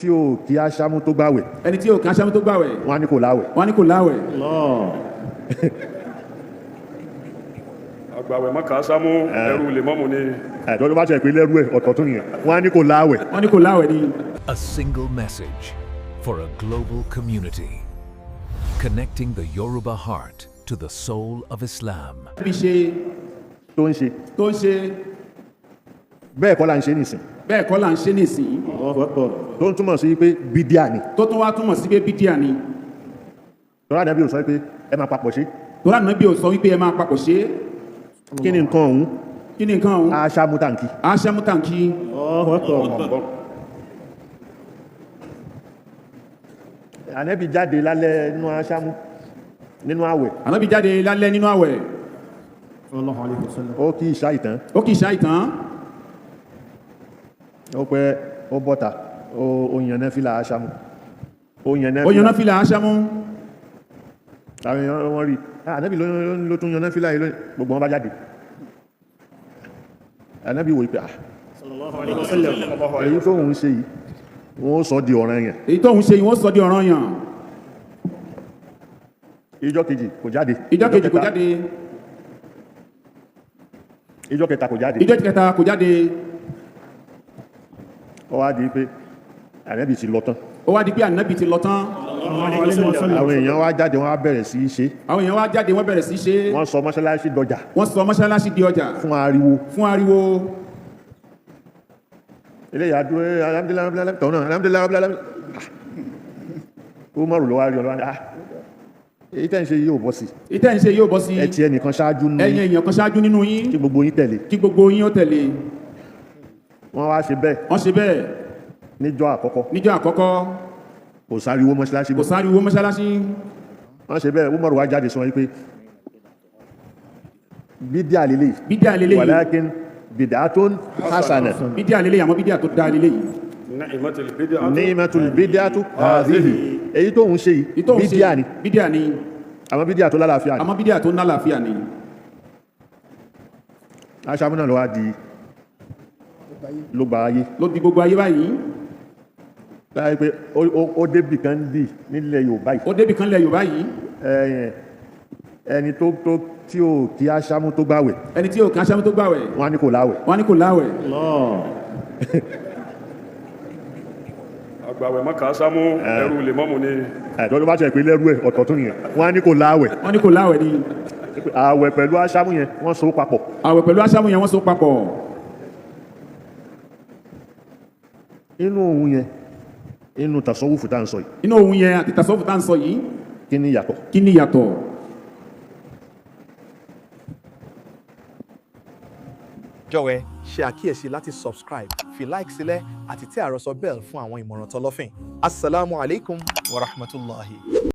tí ó kí Ashamu tó gbààwẹ̀. ẹni tí ó kí Ashamu tó gbààwẹ̀. wọ́n á ní kò láwẹ̀. wọ́n á ní kò láwẹ̀. àgbàwẹ̀ má kà Ashamu ẹrù lè mọ́mù ni. ẹ̀dọ́ ló bá ṣe pé lẹ́rú ẹ̀ ọ̀tọ̀ tún nìyẹn. wọ́n á ní kò láwẹ̀. wọ́n á ní kò láwẹ̀ ni. A single message for a global community, connecting the Yoruba heart to the soul of Islam. bí ṣe tó ń ṣe. bẹ́ẹ̀ kọ́ la ń ṣe nìsín. bẹ́ẹ̀ kọ́ là ń ṣe nìsín. tó ń túmọ̀ sí pé Bidia ni. tó tún wá túmọ̀ sí pé Bidia ni. tọ́lá Ànábì ò sọ pé ẹ máa papọ̀ ṣe. tọ́lá Ànábì ò sọ wípé ẹ máa papọ̀ ṣe. kí ni nǹkan ọ̀hún. kí ni nǹkan ọ̀hún. Ashamu tàǹkì. Ashamu tàǹkì. Ànábì jáde lálẹ́ nínú Ashamu nínú àwẹ̀. Ànábì jáde lálẹ́ nínú àwẹ̀. ó kí ìṣá ìtàn. ó kì í ṣá ìtàn. ó pẹ́ ó bọ́ta ó yan náfìlà Ashamu. ó yan náfìlà Ashamu. àwọn èèyàn wọ́n rí Ànábì ló tún yan náfìlà yìí gbogbo wọn bá jáde. Ànábì wò ìpè èyí tó ń ṣe yìí wọ́n sọ di ọ̀ranyàn. èyí tó ń ṣe yìí wọ́n sọ di ọ̀ranyàn. ìjọ́ kejì kò jáde. ìjọ́ kejì kò jáde. ìjọ́ kẹta kò jáde. ìjọ́ kẹta kò jáde. ó wá di pé Ànábì ti lọ tán. ó wá di pé Ànábì ti lọ tán. àwọn èèyàn wá jáde wọ́n á bẹ̀rẹ̀ sí í ṣe. àwọn èèyàn wá jáde wọ́n bẹ̀rẹ̀ sí í ṣe. wọ́n sọ mọ́ṣáláṣí dọjà. wọ́n sọ mọ́ṣáláṣí di ọjà. fún ariwo. fún ariwo. eléyà dúró alhamdulilayi tọ̀ náà alhamdulilayi Umaru ló wá rí ọlọ́wọ́ èyí tẹ́ ń ṣe yóò bọ́ sí. èyí tẹ́ ń ṣe yóò bọ́ sí. ẹ ti ẹnìkan ṣáájú nínú yín. ẹ̀yin èèyàn kan ṣáájú nínú yín. kí gbogbo yín tẹ̀lé. kí gbogbo yín ó tẹ̀lé. wọ́n wá ṣe bẹ́ẹ̀. wọ́n ṣe bẹ́ẹ̀. níjọ́ àkọ́kọ́. níjọ́ àkọ́kọ́. kò sáriwo mọ́ṣáláṣí. kò sáriwo mọ́ṣáláṣí. wọ́n ṣe bẹ́ẹ̀ Umaru wá jáde sọ wípé Bidia lélẹ̀. Bidia lélẹ̀ yìí. walakin bid'atun hasana. Bidia lélẹ̀ àmọ́ Bidia tó dáa lélẹ̀ yìí. ni'matul bid'atu hadhihi. èyí tó ń ṣe yìí Bidia ni. Bidia ni. àmọ́ Bidia tó lálàáfíà ni. àmọ́ Bidia tó lálàáfíà ni. Ashamu náà ló wá di ló gba ayé. ló di gbogbo ayé báyìí. báyìí pé ó débì kan dì nílẹ̀ Yorùbá yìí. ó débì kan lẹ̀ Yorùbá yìí. ẹni tó tí ó kí Ashamu tó gbààwẹ̀. ẹni tí ó kí Ashamu tó gbààwẹ̀. wọ́n á ní kò láwẹ̀. wọ́n á ní kò láwẹ̀. àgbàwẹ̀ má kà Ashamu ẹrù lè mọ́mù ni. ẹ̀dọ́ ló bá ṣe pé lẹ́rú ẹ̀ ọ̀tọ̀ tún nìyẹn. wọ́n á ní kò láwẹ̀. wọ́n ní kò láwẹ̀ ni. àwẹ̀ pẹ̀lú Ashamu yẹn wọ́n so papọ̀. àwẹ̀ pẹ̀lú Ashamu yẹn wọ́n so papọ̀. inú òun yẹn inú tasawufu tá à ń sọ yìí. inú òun yẹn àti tasawufu tá à ń sọ yìí. kí ni yàtọ̀. kí ni yàtọ̀. jọ̀wọ́ ṣe àkíyèsí láti subscribe fi like sílẹ̀ àti tẹ àròsọ bell fún àwọn ìmọ̀ràn tọlọ́fìn. Assalamu alaikum wa rahmatullahi.